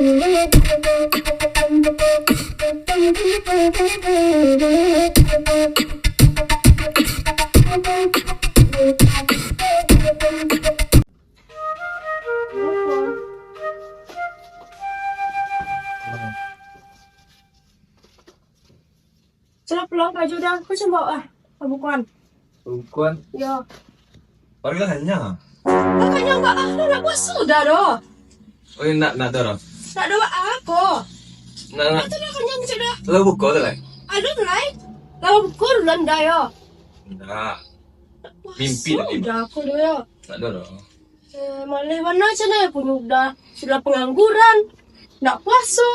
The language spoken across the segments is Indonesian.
Sudah pulang baju dah, aku coba bukan. Bukan. Ya. Baru hanya. Makanya enggak nak puasa dah doh. Oh, nak dah. Tak ada apa. Nak. Itu nak kenyang sudah. Lalu buka tu lah. Ada mulai. Lalu bukur landa ya. Nak. Mimpi tadi. Sudah aku dah ya. Tak ada dah. Malah mana cina ya pun sudah pengangguran. Nak puasa.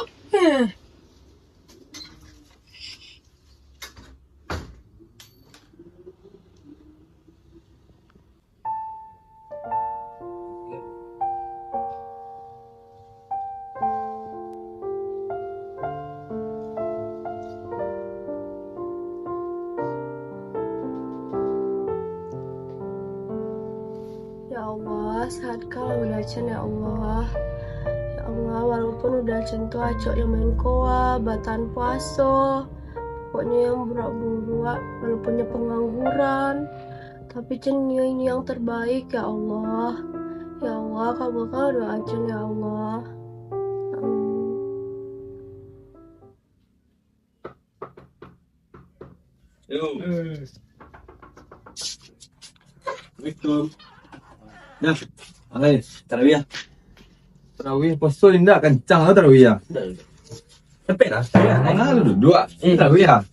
Ya Allah, saat kau udah cen ya Allah. Ya Allah, walaupun udah cen tu acok yang main koa, batan puaso, pokoknya yang burak-burak, walaupunnya pengangguran, tapi cen ini yang terbaik ya Allah. Ya Allah, kabulkan doa cen ya Allah. Yo. Assalamualaikum. Dah. Alai, tarawih. Tarawih puasa indah kencang lah tarawih ya. Sampai dah. Mana lu duduk? Tarawih ya.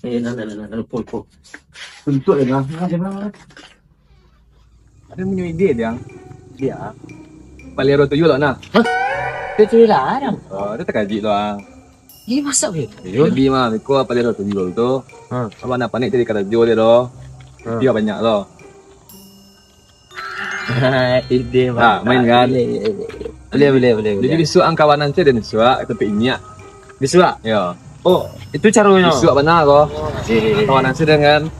Pul. Bentuk dia lah. Ada punya ide dia. Dia. Palero tu lah nah. Itu larang. Oh, dia tak kaji lah. Ini masak weh. Jadi mah, ko palero tu tu. Apa nak panik tadi kata jual dia doh. Dia banyak loh. Ide Ah, main kan? Boleh. Jadi disuak ang kawanan saya dan disuak tapi inyak. Disuak. Ya. Oh, itu caranya. Disuak benar kok. Kawanan saya dengan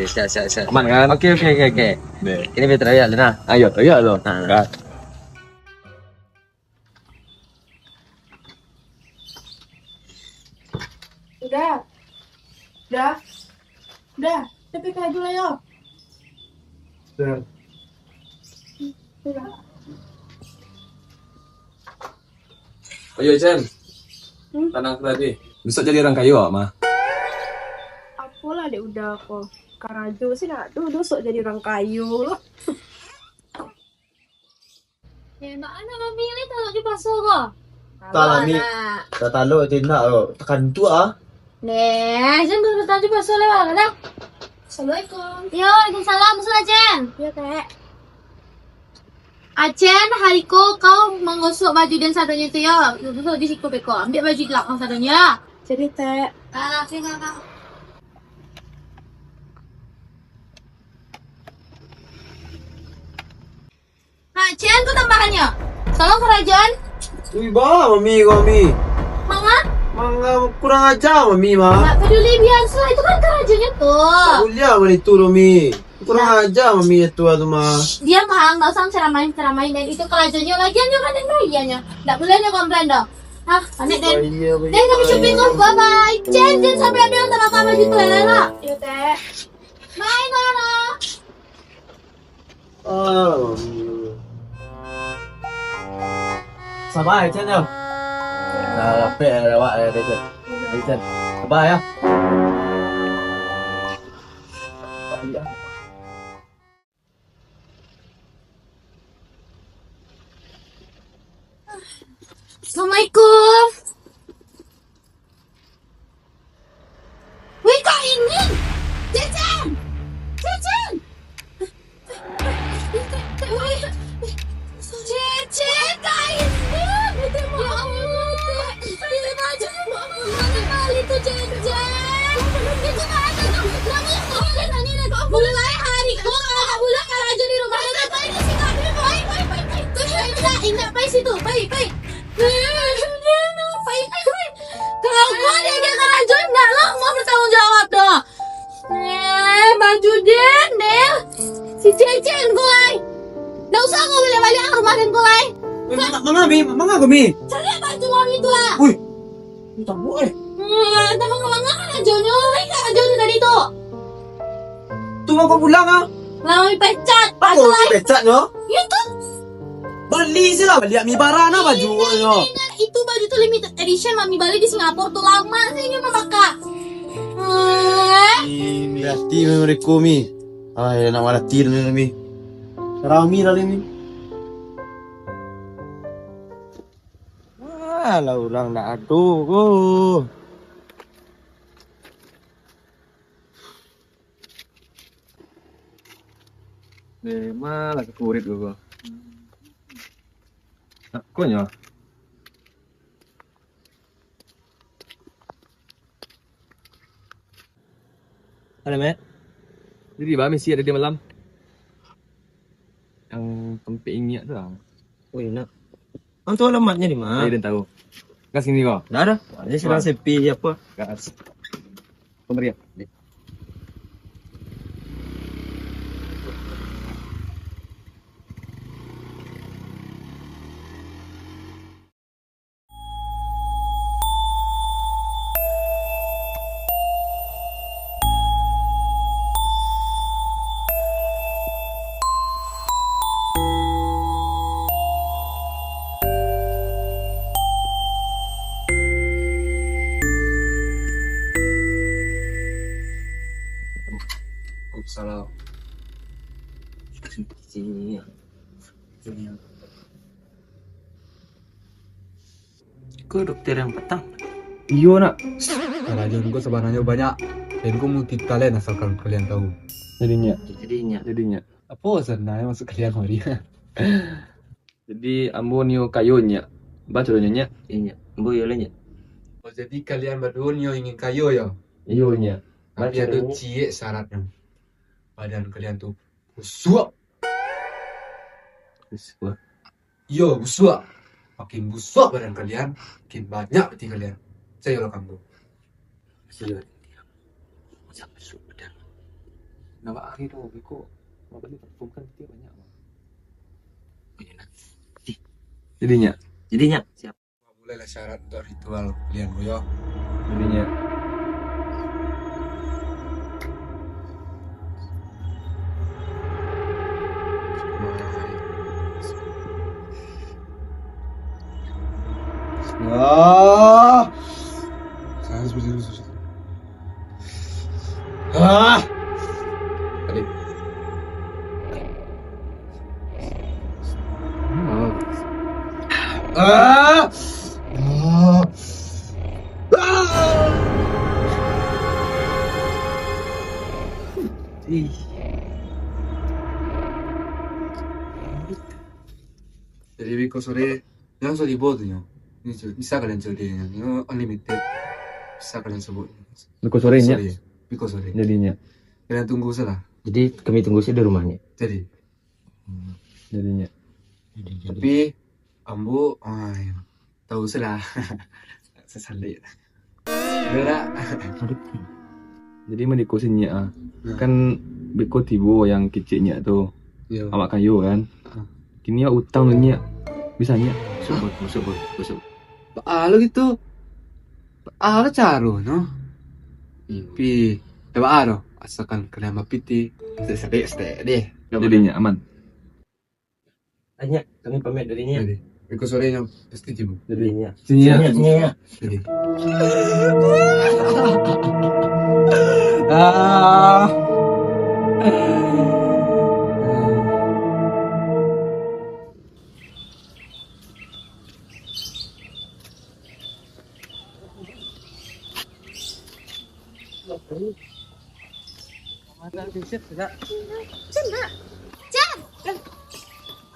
Siap. aman kan? Oke. Deh. Ini betul ya, Lena. Ayo, ya lo. Nah. Udah. Tapi kaju lah ya. Udah. Ayo Chen. Tanang tadi. Bisa jadi orang kayu mah. Apalah dek udah aku. Karajo sih nak dulu sok jadi orang kayu. Mana memilih kalau di pasar kok? Tak ni. Tak tahu tindak tekan tu ah. Nih, Jen baru datang di pasar lewat lah. Assalamualaikum. Yo, Waalaikumsalam, Musul Jen. Ya kak. Acen, hariku kau menggosok baju dan sadonya itu ya. Duduk di siku beko. Ambil baju di belakang sadonya. Jadi teh. Sini kakak. Acen tuh tambahannya. Salam kerajaan. Ui bah mami. Mama, Mangga kurang ajar mami mah. nggak peduli biasa. Itu kan kerajaannya tuh. Kuliah mana itu mami. Kurang ajar mami itu tu mah. Dia mah nggak usah ceramain dan itu kerajaannya lagian juga kan bayiannya. Nggak boleh nih komplain dong. Ah, panik Den. Den kami shopping kok, bye bye. Jen sampai ada yang terlalu baju tuh Lela. Ya teh. Bye Nana. Ah. Sabar Chen ya. Nah, apa lewat ada Chen. Sabar ya. Assalamualaikum. Wih kok ini? Cecen. Cecen, kak ini. Itu mau Allah. Ini baju mana kali tuh Cecen. Itu nggak ada tuh. Namanya boleh nanya deh. Mulai hari kok nggak boleh aja di rumah. Apa ini sih kak? Baik. Tuh ingat baik situ. Baik. Kalau gua dia kerajon enggak lo mau bertanggung jawab dong. Baju Den. Si Cecen kulai. Nggak usah kau balik rumah Den kulai. Mangga kami. Cari baju mami itu lah. Wih. Tak boleh. Entah mangga kan ajonya. Mereka ajonya tadi tuh. Tu mau kau pulang ah? Mami pecat. Apa Baju kau lain. pecat no? Itu. Beli sih lah. Beli mi barang na baju no. Itu baju tuh limited edition. Mami beli di Singapura tuh lama sih ini mama kak. Ini hati mereka mi. Ay, nak wala tir ni mi. Rami lah ni. Lah orang nak aduh ko. Malah kekurit gue. Kok nya? Ada Mat? Jadi bah mesti ada di malam. Yang tempat ingat tu lah. Oh enak. Antu alamatnya di mana? Saya dah tahu. Kat sini kau. Dah ada. Dia sedang sepi apa? Kat. Pemberi. Salah. Sini. Kau dokter yang petang. Iyo nak. Rajin gue sebenarnya banyak dan gue multi talent asalkan kalian tahu. Jadinya. Jadinya. Apa sebenarnya masuk kalian hari? Jadi ammonio kayunya. Baca dulu nya. Iya. Boy olehnya. Oh, jadi kalian berdua nih ingin kayu ya? Iyo nya. Tapi ada cie syaratnya. Badan kalian tuh busuk. Yo busuk. Makin busuk badan kalian, makin banyak peti kalian. Saya lo kamu. Silat. Sampai sudah. Nama akhir tu biko. Apa ni performkan dia banyak. Jadinya. Siap. Mulailah syarat untuk ritual kalian yo. Jadinya. Ah. Saya seperti itu. Ah. Tadi. Ah. Ah. Jadi biko sore yang so dibuatnya. Ini bisa kalian coba ini unlimited. Bisa kalian sebut. Biko sorenya. Biko sore. Jadinya. Kalian tunggu salah. Jadi kami tunggu sih di rumahnya. Jadi. Jadinya. Tapi ambu, tahu salah. Sesalik. Berak. Jadi mendiko sinya. Kan biko tibo yang kecilnya tu. Yo. Awak kayu kan. Kini ya utang nya. Bisanya. Busuk. Paalo gitu. Paalo caro, no? Pi, coba aro. Asalkan kalian mapiti. Sesek deh. Jadinya aman. Hanya kami pamit darinya. Jadi, biko sorenya pasti tibo. Darinya. Sinya. Jadi. Ah.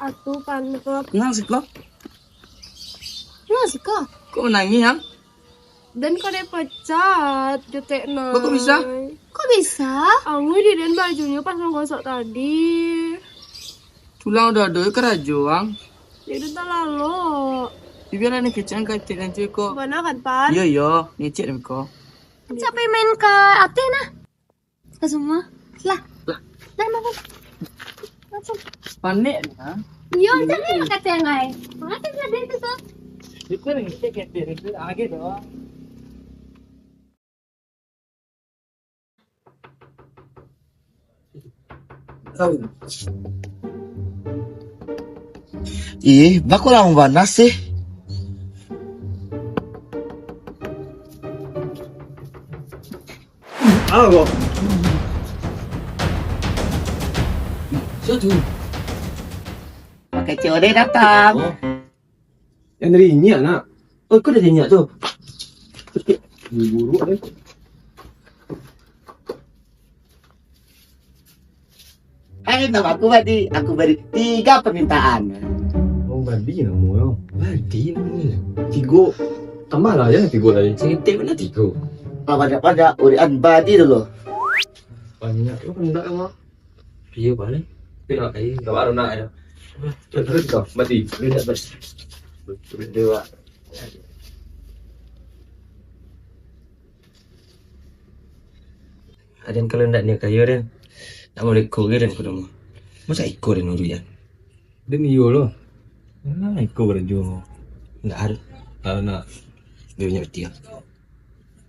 Atuh panikop. Kenal sih kok? Nah sih kok. Kok menangis ya? Dan kau dia pecat, jutek nang. Kok bisa? Kok bisa? Anggu di dan bajunya pas menggosok tadi. Tulang udah ada ke rajuang. Jadi tak lalu. Biar ini kecil kecil nanti kok. Mana kan pan? Iya, nyicit kok. Siapa yang main ke Athena? Ke semua? Lah. Lah, mana? Panik ya? Yo, jangan kata yang lain. Masa ada itu tuh? Itu nih cek itu आगे दो Ih, baku lang panas sih. Apa kok? pakai COD datang. Yang dari ini anak. Oh, kok dari ini tuh? Buru deh. Nama aku beri 3 permintaan. Oh, badi namu yo. Badi namu. Tigo. Tambah lah ya tigo tadi. Cerita mana tiga? Pada urian badi dulu. Banyak. Lo kan enggak emang. Iya balik. Tidak, enggak baru nak ya. Terus kau, badi. Beda bos. Berdua. Ada yang kalau ndak ni kayu dan. Tak boleh ikut ke dan kudu. Masa ikut dan uru ya? Dan iyo lo. Nah, ikut berjuang. Ndak ada. Kalau nak. Dia punya betia.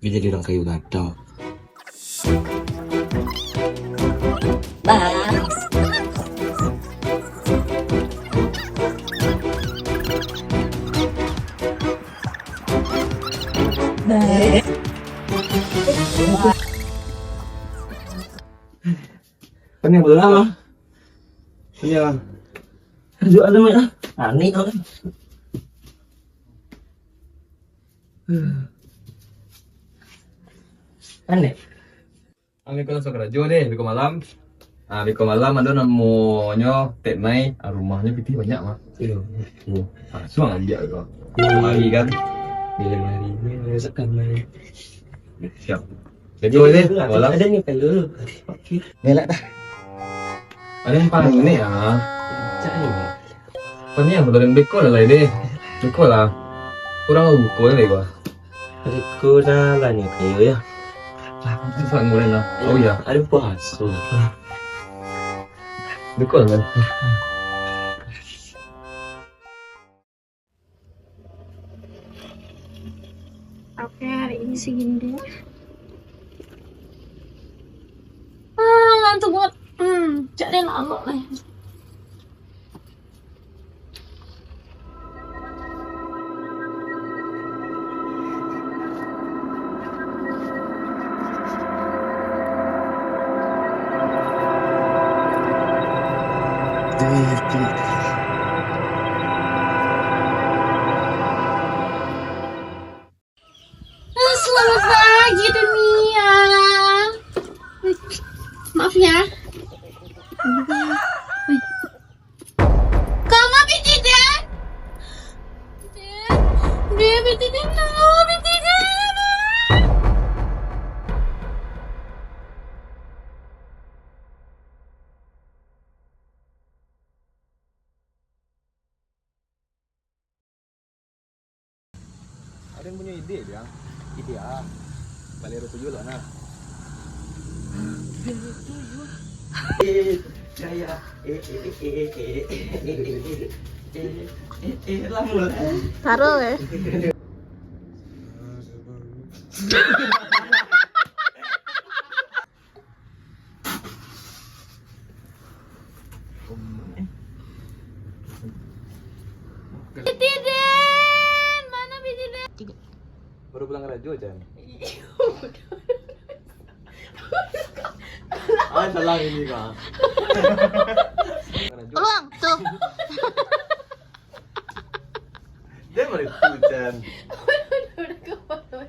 Dia jadi orang kayu gatal. Kan yang lama. Iya. Juga ada mana? Aneh kan? Aneh. Ang ko lang sa radyo deh, biko malam. Biko malam ada namanya Tek Mai, rumahnya piti banyak mah. Iya. Langsung aja kok. Mari kan. Bila mari ni sekarang mari. Siap. Jadi deh, malam. Ada ni kayu. Melak dah. Ada yang paling ini ya. Cai. Pani yang betul beko lah deh. Beko lah. Kurang buku deh gua. Aku dah lah ni kayu ya. Itu sangat mulai lah. Oh iya. Ada puasa. Beko lah. Oke, hari ini segini deh. Ngantuk banget. Jadi lama lah. Selamat pagi dunia. Maaf ya. Kamu Bitiden? Dia Bitiden tahu Bitiden. Ada yang punya ide dia. Ide Balero 7 lah nah. Jaya. Lah mulai. Taruh ya. Bitiden, mana Bitiden? Baru pulang radio aja. Salah ini kak. Tolong tuh. Dia mau hujan. Udah kepala.